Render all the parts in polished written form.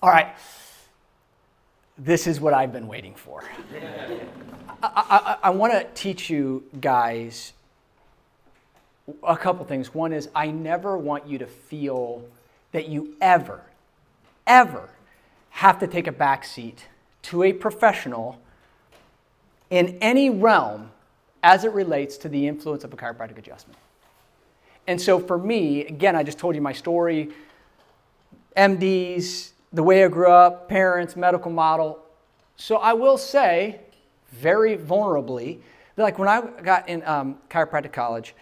All right. This is what I've been waiting for. I want to teach you guys a couple things. One is I never want you to feel that you ever have to take a back seat to a professional in any realm as it relates to the influence of a chiropractic adjustment. And so for me, again, I just told you my story, MDs, the way I grew up, parents, medical model. So I will say, very vulnerably, that like when I got in chiropractic college,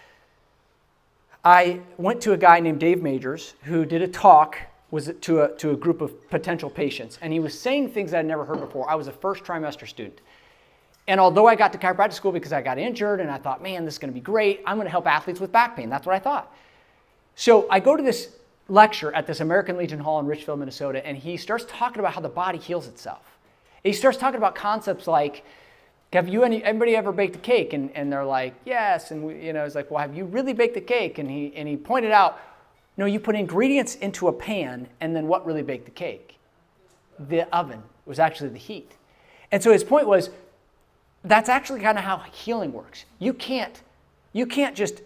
I went to a guy named Dave Majors who did a talk to a group of potential patients. And he was saying things I'd never heard before. I was a first trimester student. And although I got to chiropractic school because I got injured and I thought, man, this is going to be great. I'm going to help athletes with back pain. That's what I thought. So I go to this lecture at this American Legion Hall in Richfield, Minnesota, and he starts talking about how the body heals itself. He starts talking about concepts like, have you anybody ever baked a cake? And they're like, yes. And it's like, well, have you really baked a cake? And he pointed out, no, you put ingredients into a pan, and then what really baked the cake? The oven. It was actually the heat. And so his point was, that's actually kind of how healing works. You can't just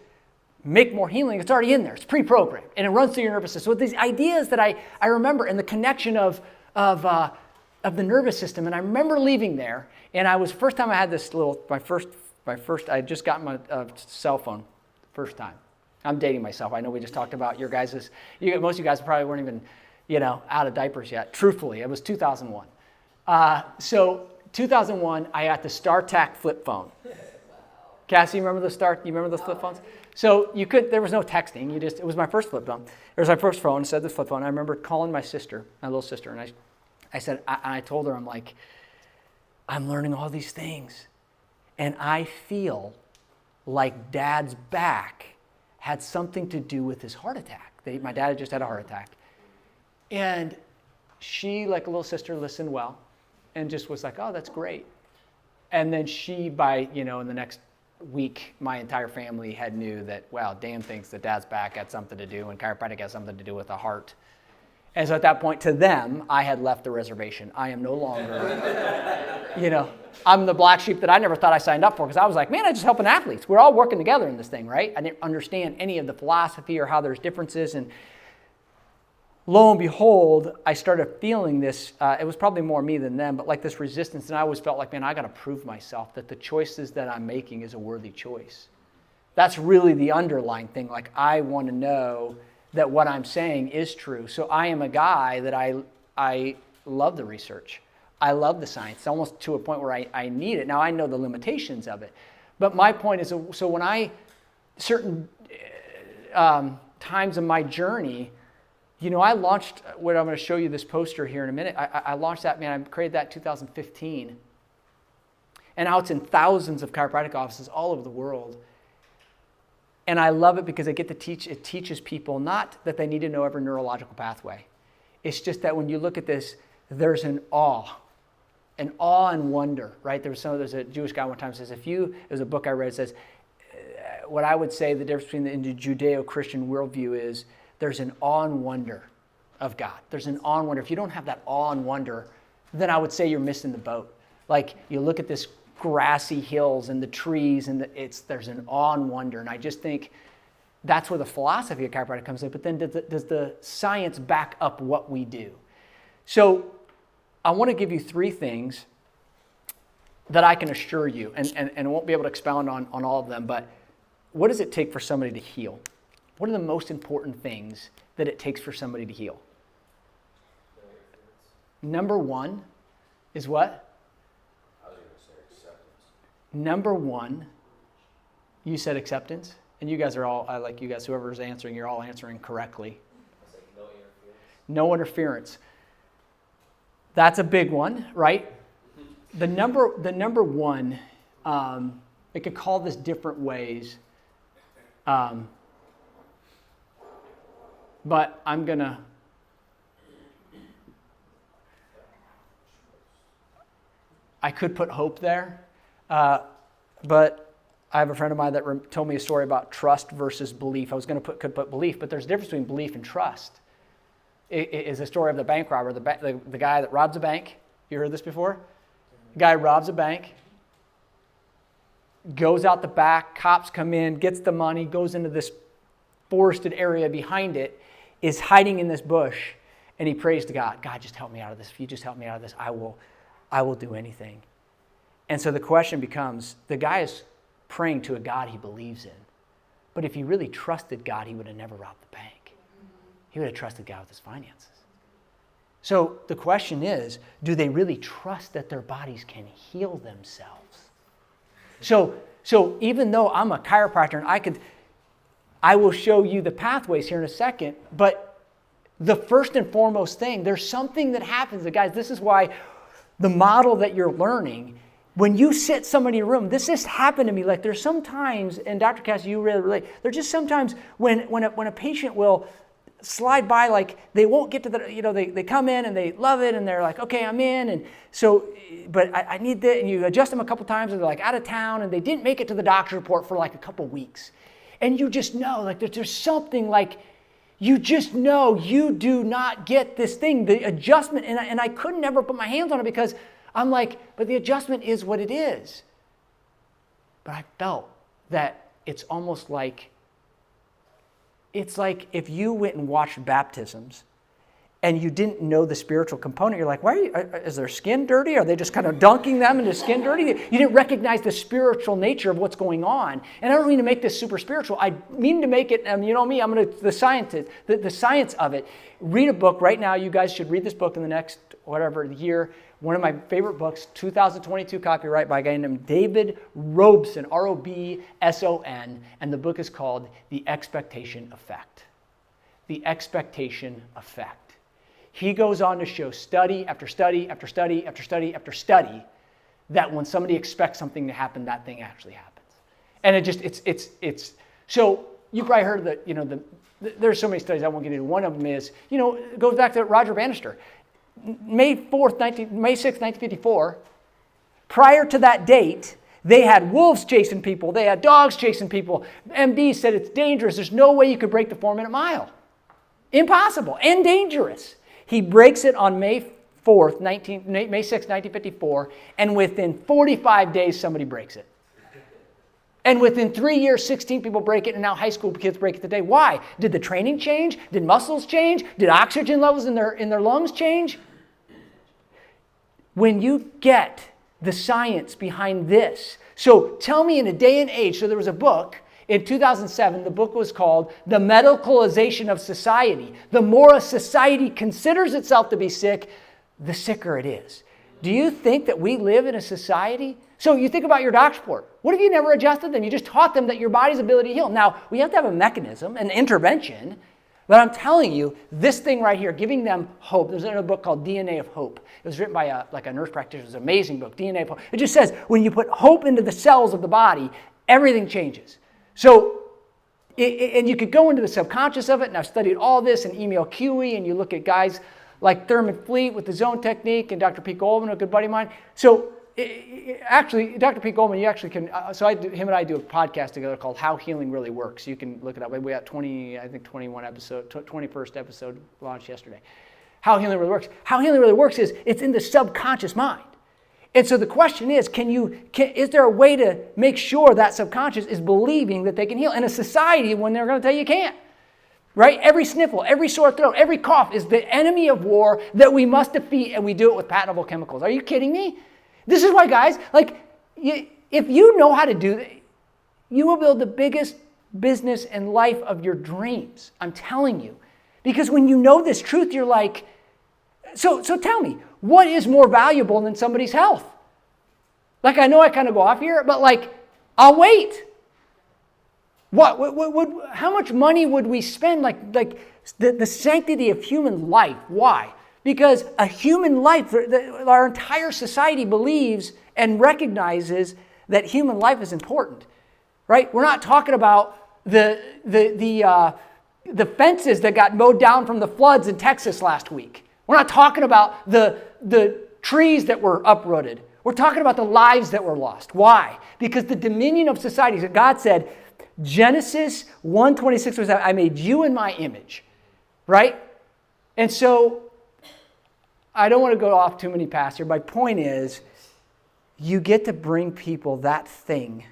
make more healing. It's already in there. It's pre-programmed, and it runs through your nervous system. So these ideas that I remember, and the connection of the nervous system. And I remember leaving there, and I was first time I had this my first. I had just gotten my cell phone, first time. I'm dating myself. I know we just talked about your guys's. Most of you guys probably weren't even, out of diapers yet. Truthfully, it was 2001. So 2001, I got the StarTAC flip phone. Cassie, you remember those flip phones? So there was no texting. It was my first flip phone. It was my first phone. It said the flip phone. I remember calling my little sister, and I told her, I'm like, I'm learning all these things, and I feel like Dad's back had something to do with his heart attack. My dad had just had a heart attack. And she, like a little sister, listened well and just was like, oh, that's great. And then in the next week, my entire family knew that, wow, Dan thinks that Dad's back had something to do and chiropractic has something to do with the heart. And so at that point, to them, I had left the reservation. I am no longer, I'm the black sheep that I never thought I signed up for, because I was like, man, I'm just helping athletes. We're all working together in this thing, right? I didn't understand any of the philosophy or how there's differences. And lo and behold, I started feeling this. It was probably more me than them, but like this resistance. And I always felt like, man, I got to prove myself that the choices that I'm making is a worthy choice. That's really the underlying thing. Like, I want to know that what I'm saying is true. So I am a guy that I love the research. I love the science, almost to a point where I need it. Now, I know the limitations of it. But my point is, so when certain times in my journey, I launched what I'm going to show you, this poster here in a minute. I launched that, man, I created that in 2015. And now it's in thousands of chiropractic offices all over the world. And I love it because I get to teach. It teaches people not that they need to know every neurological pathway. It's just that when you look at this, there's an awe and wonder, right? There's a Jewish guy one time says, there's a book I read, it says, what I would say the difference between the Judeo-Christian worldview is there's an awe and wonder of God. There's an awe and wonder. If you don't have that awe and wonder, then I would say you're missing the boat. Like, you look at this grassy hills and the trees, and there's an awe and wonder. And I just think that's where the philosophy of chiropractic comes in. But then does the science back up what we do? So I want to give you 3 things that I can assure you, and I won't be able to expound on all of them, but what does it take for somebody to heal? What are the most important things that it takes for somebody to heal? Number 1 is what? Number 1, you said acceptance, and you guys are all, I like you guys, whoever's answering, you're all answering correctly. No interference. That's a big one, right? The number 1, we could call this different ways, but I could put hope there. But I have a friend of mine that told me a story about trust versus belief. I was going to could put belief, but there's a difference between belief and trust. is the story of the bank robber, the guy that robs a bank. You heard this before? The guy robs a bank, goes out the back, cops come in, gets the money, goes into this forested area behind it, is hiding in this bush, and he prays to God. God, just help me out of this. If you just help me out of this, I will do anything. And so the question becomes, the guy is praying to a God he believes in. But if he really trusted God, he would have never robbed the bank. He would have trusted God with his finances. So the question is, do they really trust that their bodies can heal themselves? So even though I'm a chiropractor and I will show you the pathways here in a second, but the first and foremost thing, there's something that happens. Guys, this is why the model that you're learning, when you sit somebody in a room, this just happened to me. Like there's sometimes, and Dr. Cass, you really relate, there's just sometimes when a patient will slide by, like they won't get to they come in and they love it and they're like, okay, I'm in. And so, but I need that. And you adjust them a couple times and they're like out of town and they didn't make it to the doctor's report for like a couple weeks. And you just know, like there's something like, you just know you do not get this thing, the adjustment. And I couldn't never put my hands on it because I'm like, but the adjustment is what it is. But I felt that it's almost like, it's like if you went and watched baptisms and you didn't know the spiritual component, you're like, is their skin dirty? Are they just kind of dunking them into skin dirty? You didn't recognize the spiritual nature of what's going on. And I don't mean to make this super spiritual. I mean to make it, you know me, I'm going to, the science of it. Read a book right now. You guys should read this book in the next, year. One of my favorite books, 2022 copyright by a guy named David Robson, Robson, and the book is called The Expectation Effect. The Expectation Effect. He goes on to show study after study after study after study after study that when somebody expects something to happen, that thing actually happens. And it's so you probably heard that, there's so many studies I won't get into. One of them is, it goes back to Roger Bannister. May 6th, 1954, prior to that date, they had wolves chasing people. They had dogs chasing people. MD said it's dangerous. There's no way you could break the 4-minute mile. Impossible and dangerous. He breaks it on May 6th, 1954, and within 45 days, somebody breaks it. And within 3 years, 16 people break it, and now high school kids break it today. Why? Did the training change? Did muscles change? Did oxygen levels in their lungs change? When you get the science behind this, so tell me in a day and age, so there was a book in 2007, the book was called The Medicalization of Society. The more a society considers itself to be sick, the sicker it is. Do you think that we live in a society? So you think about your doc's report. What if you never adjusted them? You just taught them that your body's ability to heal. Now, we have to have a mechanism, an intervention, but I'm telling you, this thing right here, giving them hope. There's another book called DNA of Hope. It was written by a nurse practitioner. It was an amazing book, DNA of Hope. It just says when you put hope into the cells of the body, everything changes. So, and you could go into the subconscious of it, and I've studied all this in Emil Coué, and you look at guys like Thurman Fleet with the zone technique, and Dr. Pete Goldman, a good buddy of mine. So, actually, Dr. Pete Goldman, you actually can, him and I do a podcast together called How Healing Really Works. You can look it up. We got 21st episode launched yesterday. How Healing Really Works. How Healing Really Works is it's in the subconscious mind. And so the question is, is there a way to make sure that subconscious is believing that they can heal in a society when they're going to tell you can't? Right? Every sniffle, every sore throat, every cough is the enemy of war that we must defeat, and we do it with patentable chemicals. Are you kidding me? This is why, guys, if you know how to do that, you will build the biggest business and life of your dreams. I'm telling you. Because when you know this truth, you're like, so tell me, what is more valuable than somebody's health? Like, I know I kind of go off here, but I'll wait. How much money would we spend? The sanctity of human life. Why? Because a human life, our entire society believes and recognizes that human life is important, right? We're not talking about the fences that got mowed down from the floods in Texas last week. We're not talking about the trees that were uprooted. We're talking about the lives that were lost. Why? Because the dominion of society, God said, Genesis 1:26 was, I made you in my image, right? And so I don't want to go off too many paths here. My point is, you get to bring people that thing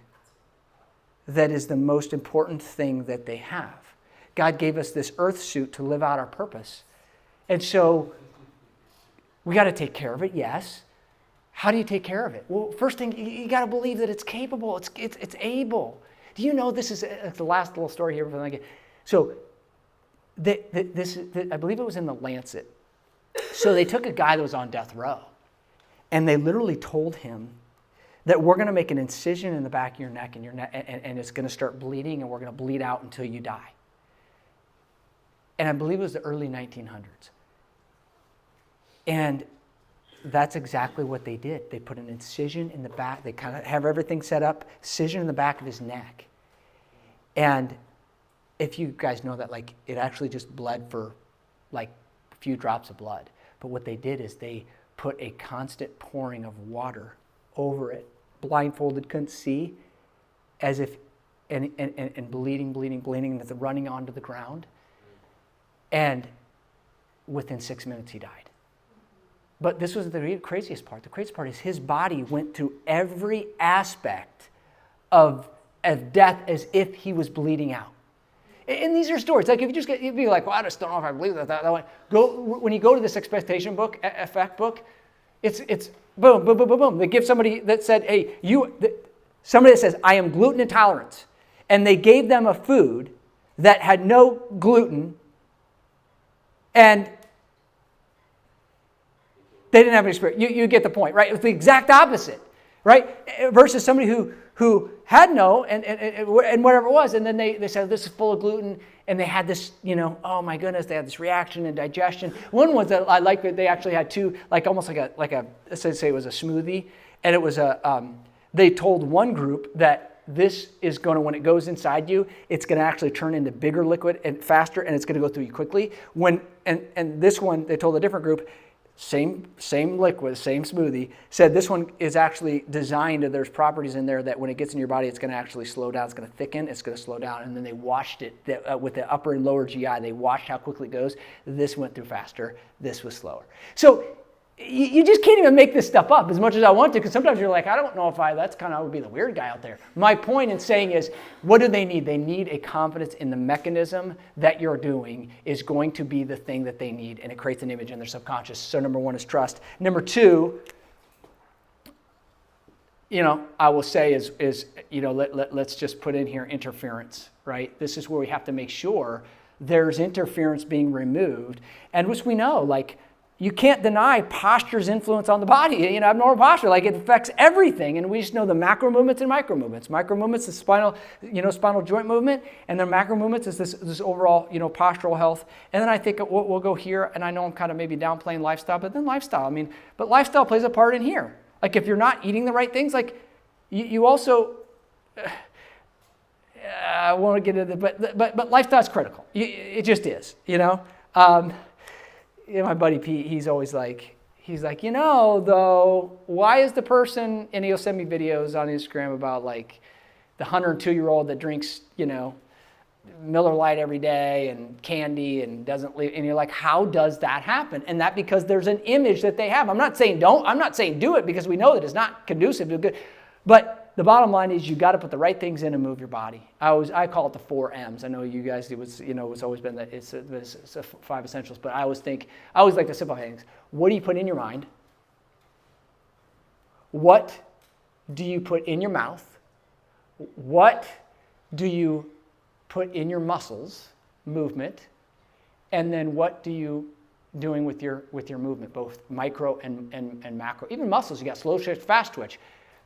that is the most important thing that they have. God gave us this earth suit to live out our purpose. And so we got to take care of it, yes. How do you take care of it? Well, first thing, you got to believe that it's capable, it's able. Do you know this is the last little story here? So I believe it was in the Lancet. So they took a guy that was on death row, and they literally told him that we're going to make an incision in the back of your neck, and it's going to start bleeding, and we're going to bleed out until you die. And I believe it was the early 1900s. And that's exactly what they did. They put an incision in the back. They kind of have everything set up, incision in the back of his neck. And if you guys know that, like, it actually just bled for like a few drops of blood. But what they did is they put a constant pouring of water over it, blindfolded, couldn't see, as if, and bleeding, and it's running onto the ground. And within 6 minutes, he died. But this was the craziest part. The craziest part is his body went through every aspect of death as if he was bleeding out. And these are stories. Like, if you just get, you'd be like, well, I just don't know if I believe that way. When you go to this expectation book, effect book, it's boom, boom, boom, boom, boom. They give somebody that said, hey, somebody that says, I am gluten intolerant. And they gave them a food that had no gluten, and they didn't have any spirit. You get the point, right? It's the exact opposite, right? Versus somebody who had no and whatever it was, and then they said, this is full of gluten, and they had this, oh my goodness, they had this reaction and digestion. One was that I like that they actually had two, like almost like a let's say it was a smoothie, and it was they told one group that this is going to, when it goes inside you, it's going to actually turn into bigger liquid and faster, and it's going to go through you quickly. And this one, they told a different group, same liquid, same smoothie, said this one is actually designed, there's properties in there that when it gets in your body, it's going to actually slow down, it's going to thicken, it's going to slow down. And then they watched it with the upper and lower GI, they watched how quickly it goes. This went through faster, this was slower. So you just can't even make this stuff up as much as I want to, because sometimes you're like, I don't know if that's kind of, I would be the weird guy out there. My point in saying is, what do they need? They need a confidence in the mechanism that you're doing is going to be the thing that they need, and it creates an image in their subconscious. So number one is trust. Number two, I will say is let's just put in here interference, right? This is where we have to make sure there's interference being removed, and which we know, like, you can't deny posture's influence on the body. Abnormal posture, like, it affects everything. And we just know the macro movements and micro movements. Micro movements is spinal joint movement, and then macro movements is this overall, postural health. And then I think we'll go here, and I know I'm kind of maybe downplaying lifestyle, but then lifestyle. But lifestyle plays a part in here. Like, if you're not eating the right things, like, you also, I won't get into it, but lifestyle is critical. It just is, my buddy Pete, he's like, though, why is the person, and he'll send me videos on Instagram about, like, the 102-year-old that drinks, Miller Lite every day and candy and doesn't leave, and you're like, how does that happen? And that because there's an image that they have. I'm not saying do it, because we know that it's not conducive to good, but the bottom line is you got to put the right things in and move your body. I call it the 4 M's. I know you guys, it's always been that it's 5 essentials, but I always like to simplify things. What do you put in your mind? What do you put in your mouth? What do you put in your muscles, movement? And then what do you doing with your movement, both micro and macro? Even muscles, you got slow twitch, fast twitch.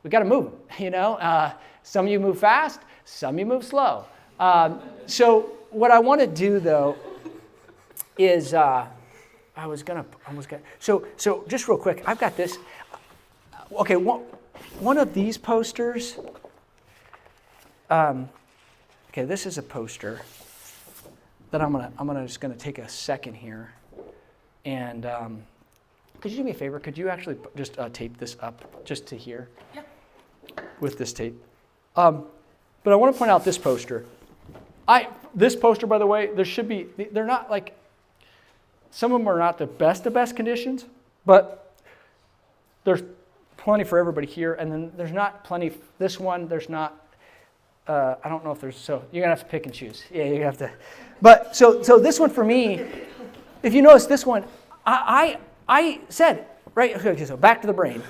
We got to move them, Some of you move fast, some of you move slow. So what I want to do, though, is So just real quick, I've got this. Okay, one of these posters. Okay, this is a poster that I'm just gonna take a second here, and could you do me a favor? Could you actually just tape this up just to here? Yeah. With this tape. But I want to point out this poster. This poster, by the way, they're not like, Some of them are not the best of best conditions, but there's plenty for everybody here. And then there's not plenty, this one, there's not, I don't know if there's, so you're going to have to pick and choose. Yeah, you're going to have to. But so this one for me, if you notice this one, I said, right, okay, so back to the brain.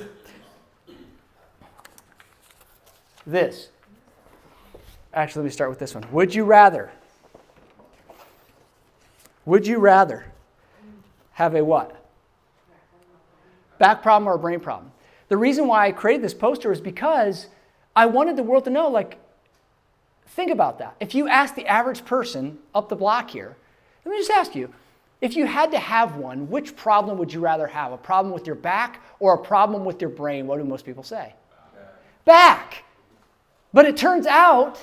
This. Actually, let me start with this one. Would you rather have a what? Back problem or a brain problem? The reason why I created this poster is because I wanted the world to know, like, think about that. If you ask the average person up the block here, let me just ask you, if you had to have one, which problem would you rather have? A problem with your back or a problem with your brain? What do most people say? Back. But it turns out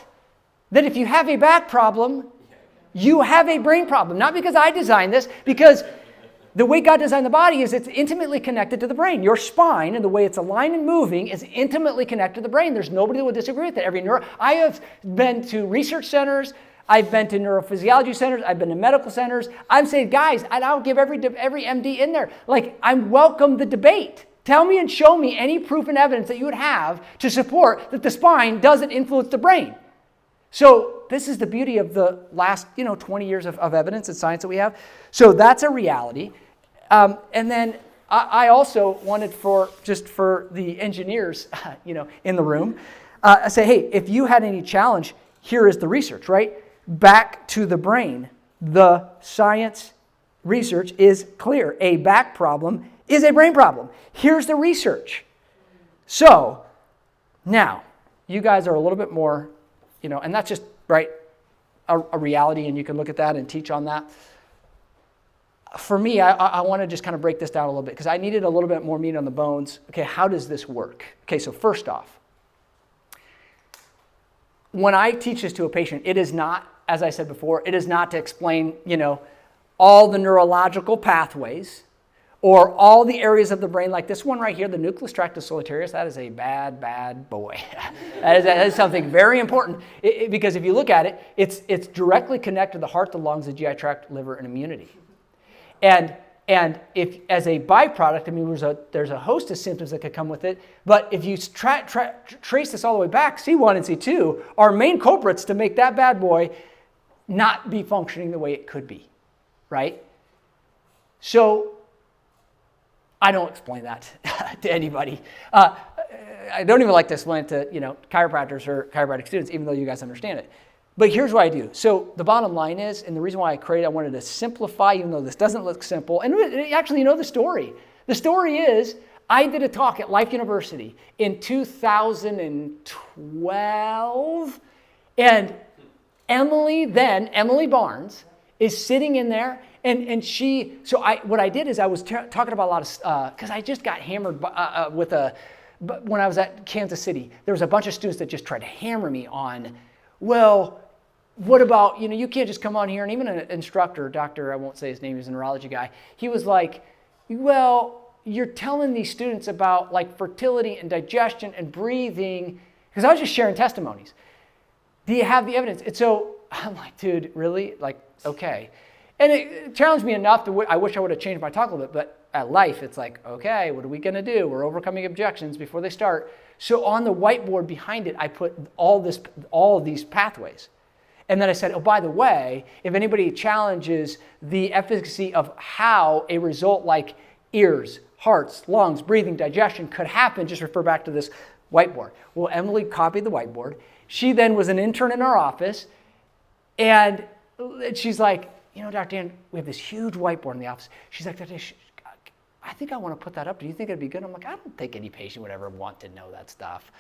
that if you have a back problem, you have a brain problem. Not because I designed this, because the way God designed the body is it's intimately connected to the brain. Your spine and the way it's aligned and moving is intimately connected to the brain. There's nobody that would disagree with it. I have been to research centers. I've been to neurophysiology centers. I've been to medical centers. I'm saying, guys, I'll give every MD in there. Like, I welcome the debate. Tell me and show me any proof and evidence that you would have to support that the spine doesn't influence the brain. So this is the beauty of the last 20 years of evidence and science that we have. So that's a reality. And then I also wanted for the engineers in the room, I say, hey, if you had any challenge, here is the research, right? Back to the brain. The science research is clear. A back problem is a brain problem. Here's the research. So now you guys are a little bit more, and that's just, right, a reality, and you can look at that and teach on that. For me, I want to just kind of break this down a little bit because I needed a little bit more meat on the bones. Okay, how does this work? Okay, so first off, when I teach this to a patient, it is not, as I said before, it is not to explain, all the neurological pathways or all the areas of the brain like this one right here, the nucleus tractus solitarius. That is a bad, bad boy. that is something very important because if you look at it, it's directly connected to the heart, the lungs, the GI tract, liver, and immunity. And if, as a byproduct, I mean, there's a host of symptoms that could come with it. But if you trace this all the way back, C1 and C2 are main culprits to make that bad boy not be functioning the way it could be, right? So I don't explain that to anybody. I don't even like to explain it to chiropractors or chiropractic students, even though you guys understand it. But here's what I do. So the bottom line is, and the reason why I wanted to simplify, even though this doesn't look simple, and actually you know the story. The story is, I did a talk at Life University in 2012, and Emily Barnes, is sitting in there, and what I did is I was talking about a lot of, because I just got hammered but when I was at Kansas City, there was a bunch of students that just tried to hammer me on, well, what about, you can't just come on here, and even an instructor, doctor, I won't say his name, he's a neurology guy, he was like, well, you're telling these students about like fertility and digestion and breathing, because I was just sharing testimonies. Do you have the evidence? And so I'm like, dude, really? Like, okay. And it challenged me enough I wish I would have changed my talk a little bit, but at Life, it's like, okay, what are we going to do? We're overcoming objections before they start. So on the whiteboard behind it, I put all of these pathways. And then I said, oh, by the way, if anybody challenges the efficacy of how a result like ears, hearts, lungs, breathing, digestion could happen, just refer back to this whiteboard. Well, Emily copied the whiteboard. She then was an intern in our office, and she's like, Dr. Dan, we have this huge whiteboard in the office. She's like, Dr. Dan, I think I want to put that up. Do you think it'd be good? I'm like, I don't think any patient would ever want to know that stuff.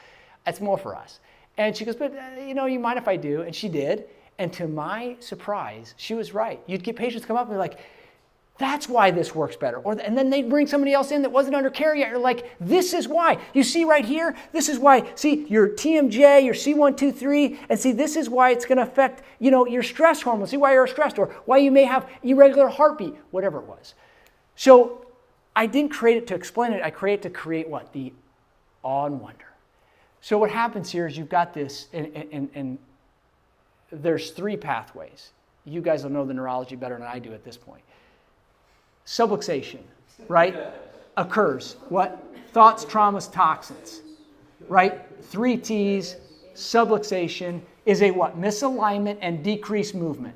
It's more for us. And she goes, but you mind if I do? And she did. And to my surprise, she was right. You'd get patients come up and be like, that's why this works better. And then they'd bring somebody else in that wasn't under care yet. You're like, this is why. You see right here, this is why. See, your TMJ, your C1, 2, 3, and see, this is why it's going to affect, your stress hormone. See why you're stressed or why you may have irregular heartbeat, whatever it was. So I didn't create it to explain it. I created it to create what? The awe and wonder. So what happens here is you've got this, and there's three pathways. You guys will know the neurology better than I do at this point. Subluxation, right? Occurs. What? Thoughts, traumas, toxins, right? 3 T's, subluxation is a what? Misalignment and decreased movement.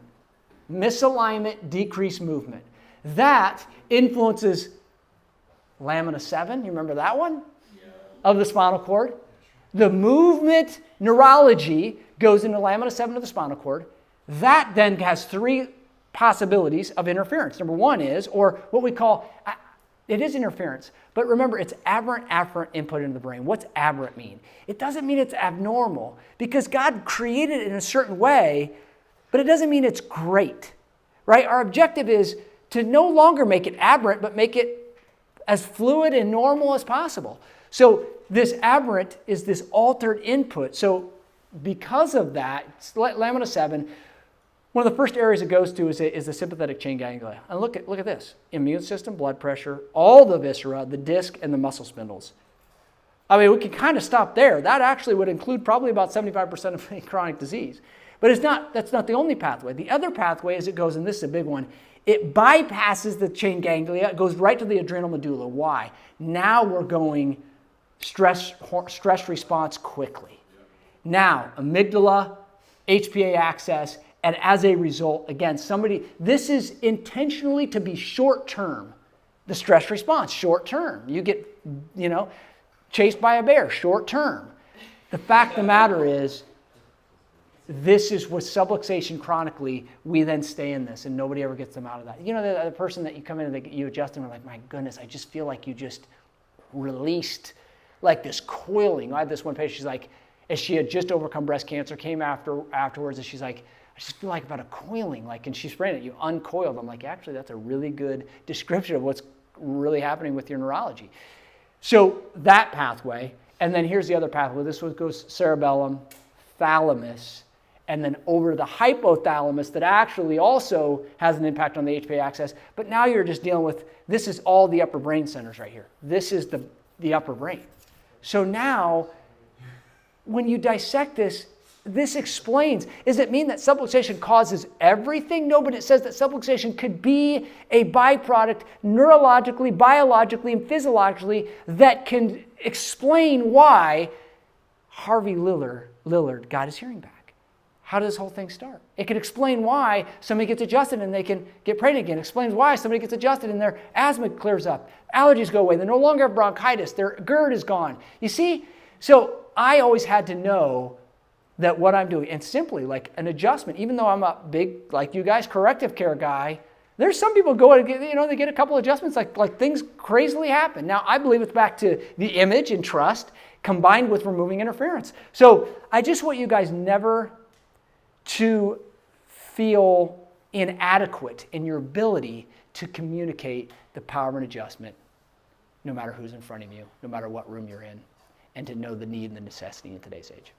Misalignment, decreased movement. That influences lamina 7, you remember that one? Of the spinal cord. The movement neurology goes into lamina 7 of the spinal cord. That then has 3 possibilities of interference. Number 1 is, or what we call, it is interference, but remember it's aberrant afferent input into the brain. What's aberrant mean? It doesn't mean it's abnormal because God created it in a certain way, but it doesn't mean it's great, right? Our objective is to no longer make it aberrant, but make it as fluid and normal as possible. So this aberrant is this altered input. So because of that, lamina 7, one of the first areas it goes to is the sympathetic chain ganglia. And look at this. Immune system, blood pressure, all the viscera, the disc, and the muscle spindles. I mean, we can kind of stop there. That actually would include probably about 75% of chronic disease. But that's not the only pathway. The other pathway is it goes, and this is a big one, it bypasses the chain ganglia. It goes right to the adrenal medulla. Why? Now we're going stress response quickly. Now, amygdala, HPA axis, and as a result, again, this is intentionally to be short-term. The stress response, short-term. You get, chased by a bear, short-term. The fact of the matter is, this is with subluxation chronically, we then stay in this and nobody ever gets them out of that. The person that you come in and you adjust them and like, my goodness, I just feel like you just released like this coiling. I had this one patient, she's like, as she had just overcome breast cancer, came afterwards and she's like, I just feel like about a coiling, and she sprayed it, you uncoiled. I'm like, actually, that's a really good description of what's really happening with your neurology. So that pathway, and then here's the other pathway. This one goes cerebellum, thalamus, and then over to the hypothalamus that actually also has an impact on the HPA axis. But now you're just dealing with, this is all the upper brain centers right here. This is the upper brain. So now, when you dissect this explains, does it mean that subluxation causes everything? No, but it says that subluxation could be a byproduct neurologically, biologically, and physiologically that can explain why Harvey Lillard got his hearing back. How does this whole thing start? It can explain why somebody gets adjusted and they can get pregnant again. It explains why somebody gets adjusted and their asthma clears up. Allergies go away. They no longer have bronchitis. Their GERD is gone. You see? So I always had to know that what I'm doing, and simply like an adjustment, even though I'm a big, like you guys, corrective care guy, there's some people go and get, they get a couple adjustments, like things crazily happen. Now, I believe it's back to the image and trust combined with removing interference. So I just want you guys never to feel inadequate in your ability to communicate the power of an adjustment, no matter who's in front of you, no matter what room you're in, and to know the need and the necessity in today's age.